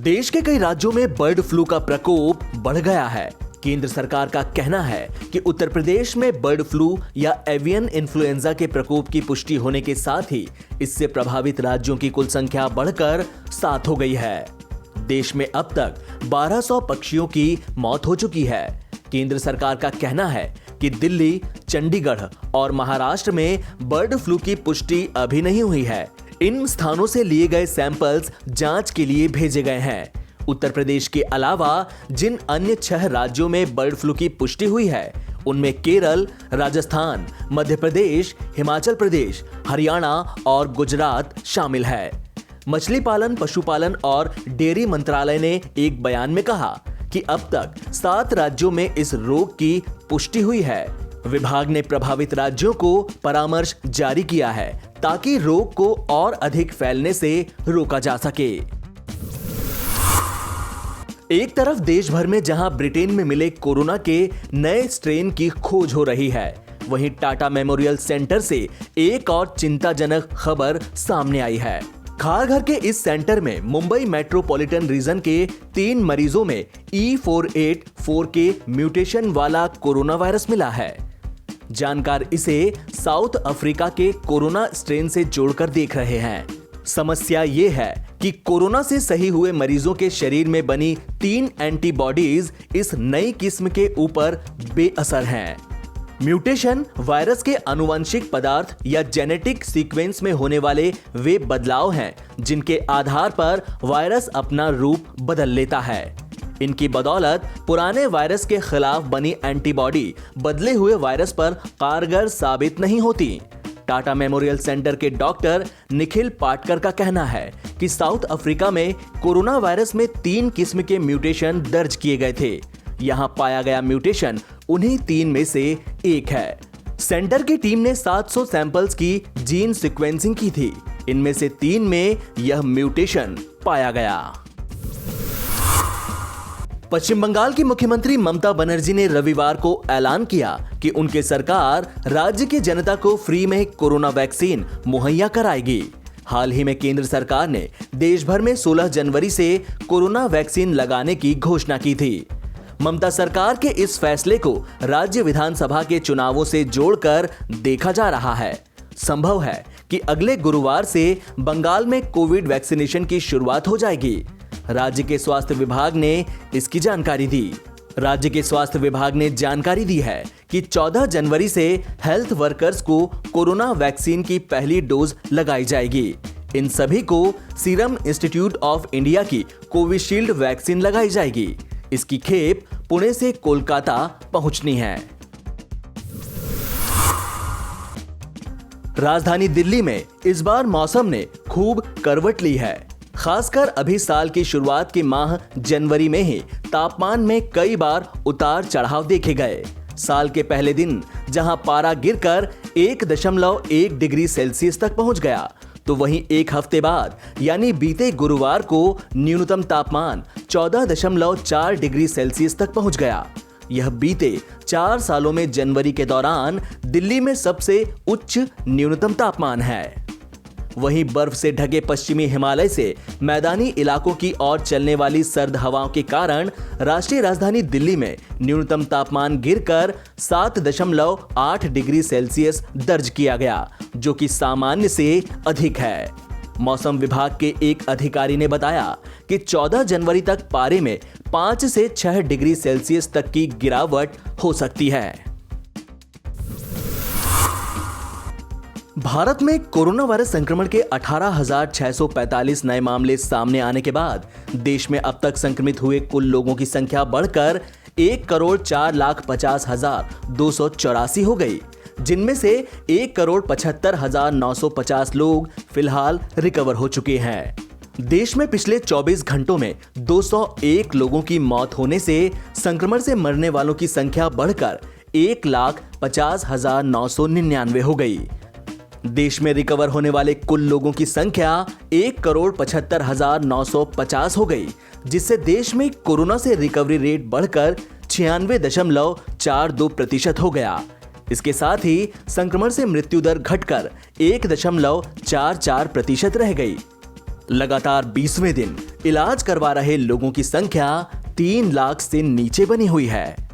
देश के कई राज्यों में बर्ड फ्लू का प्रकोप बढ़ गया है। केंद्र सरकार का कहना है कि उत्तर प्रदेश में बर्ड फ्लू या एवियन इन्फ्लुएंजा के प्रकोप की पुष्टि होने के साथ ही इससे प्रभावित राज्यों की कुल संख्या बढ़कर 7 हो गई है। देश में अब तक 1200 पक्षियों की मौत हो चुकी है। केंद्र सरकार का कहना है कि दिल्ली, चंडीगढ़ और महाराष्ट्र में बर्ड फ्लू की पुष्टि अभी नहीं हुई है। इन स्थानों से लिए गए सैंपल्स जांच के लिए भेजे गए हैं। उत्तर प्रदेश के अलावा जिन अन्य 6 राज्यों में बर्ड फ्लू की पुष्टि हुई है उनमें केरल, राजस्थान, मध्य प्रदेश, हिमाचल प्रदेश, हरियाणा और गुजरात शामिल है। मछली पालन, पशुपालन और डेयरी मंत्रालय ने एक बयान में कहा कि अब तक 7 राज्यों में इस रोग की पुष्टि हुई है। विभाग ने प्रभावित राज्यों को परामर्श जारी किया है ताकि रोग को और अधिक फैलने से रोका जा सके। एक तरफ देश भर में जहां ब्रिटेन में मिले कोरोना के नए स्ट्रेन की खोज हो रही है, वहीं टाटा मेमोरियल सेंटर से एक और चिंताजनक खबर सामने आई है। खारघर के इस सेंटर में मुंबई मेट्रोपॉलिटन रीजन के 3 मरीजों में E484 के म्यूटेशन वाला कोरोना वायरस मिला है। जानकार इसे साउथ अफ्रीका के कोरोना स्ट्रेन से जोड़कर देख रहे हैं। समस्या ये है कि कोरोना से सही हुए मरीजों के शरीर में बनी 3 एंटीबॉडीज इस नई किस्म के ऊपर बेअसर हैं। म्यूटेशन वायरस के आनुवंशिक पदार्थ या जेनेटिक सीक्वेंस में होने वाले वे बदलाव हैं जिनके आधार पर वायरस अपना रूप बदल लेता है। इनकी बदौलत पुराने वायरस के खिलाफ बनी एंटीबॉडी बदले हुए वायरस पर कारगर साबित नहीं होती। टाटा मेमोरियल सेंटर के डॉक्टर निखिल पाटकर का कहना है कि साउथ अफ्रीका में कोरोना वायरस में 3 किस्म के म्यूटेशन दर्ज किए गए थे। यहां पाया गया म्यूटेशन उन्हीं 3 में से एक है। सेंटर की टीम ने 700 सैंपल्स की जीन सीक्वेंसिंग की थी। इनमें से 3 में यह म्यूटेशन पाया गया। पश्चिम बंगाल की मुख्यमंत्री ममता बनर्जी ने रविवार को ऐलान किया कि उनकी सरकार राज्य की जनता को फ्री में कोरोना वैक्सीन मुहैया कराएगी। हाल ही में केंद्र सरकार ने देश भर में 16 जनवरी से कोरोना वैक्सीन लगाने की घोषणा की थी। ममता सरकार के इस फैसले को राज्य विधानसभा के चुनावों से जोड़कर देखा जा रहा है। संभव है कि अगले गुरुवार से बंगाल में कोविड वैक्सीनेशन की शुरुआत हो जाएगी। राज्य के स्वास्थ्य विभाग ने इसकी जानकारी दी। राज्य के स्वास्थ्य विभाग ने जानकारी दी है कि 14 जनवरी से हेल्थ वर्कर्स को कोरोना वैक्सीन की पहली डोज लगाई जाएगी। इन सभी को सीरम इंस्टीट्यूट ऑफ इंडिया की कोविशील्ड वैक्सीन लगाई जाएगी। इसकी खेप पुणे से कोलकाता पहुंचनी है। राजधानी दिल्ली में इस बार मौसम ने खूब करवट ली है। खासकर अभी साल की शुरुआत के माह जनवरी में ही तापमान में कई बार उतार चढ़ाव देखे गए। साल के पहले दिन जहां पारा गिरकर 1.1 डिग्री सेल्सियस तक पहुंच गया, तो वहीं एक हफ्ते बाद यानी बीते गुरुवार को न्यूनतम तापमान 14.4 डिग्री सेल्सियस तक पहुंच गया। यह बीते 4 सालों में जनवरी के दौरान दिल्ली में सबसे उच्च न्यूनतम तापमान है। वहीं बर्फ से ढके पश्चिमी हिमालय से मैदानी इलाकों की ओर चलने वाली सर्द हवाओं के कारण राष्ट्रीय राजधानी दिल्ली में न्यूनतम तापमान गिरकर 7.8 डिग्री सेल्सियस दर्ज किया गया, जो कि सामान्य से अधिक है। मौसम विभाग के एक अधिकारी ने बताया कि 14 जनवरी तक पारे में 5 से 6 डिग्री सेल्सियस तक की गिरावट हो सकती है। भारत में कोरोना वायरस संक्रमण के 18,645 नए मामले सामने आने के बाद देश में अब तक संक्रमित हुए कुल लोगों की संख्या बढ़कर 1,04,50,284 हो गई, जिनमें से 1,75,950 लोग फिलहाल रिकवर हो चुके हैं। देश में पिछले 24 घंटों में 201 लोगों की मौत होने से संक्रमण से मरने वालों की संख्या बढ़कर 1,50,999 हो गई। देश में रिकवर होने वाले कुल लोगों की संख्या 1,75,950 हो गई, जिससे देश में कोरोना से रिकवरी रेट बढ़कर 96.42% हो गया। इसके साथ ही संक्रमण से मृत्यु दर घटकर 1.44% रह गई। लगातार 20वें दिन इलाज करवा रहे लोगों की संख्या 3 लाख से नीचे बनी हुई है।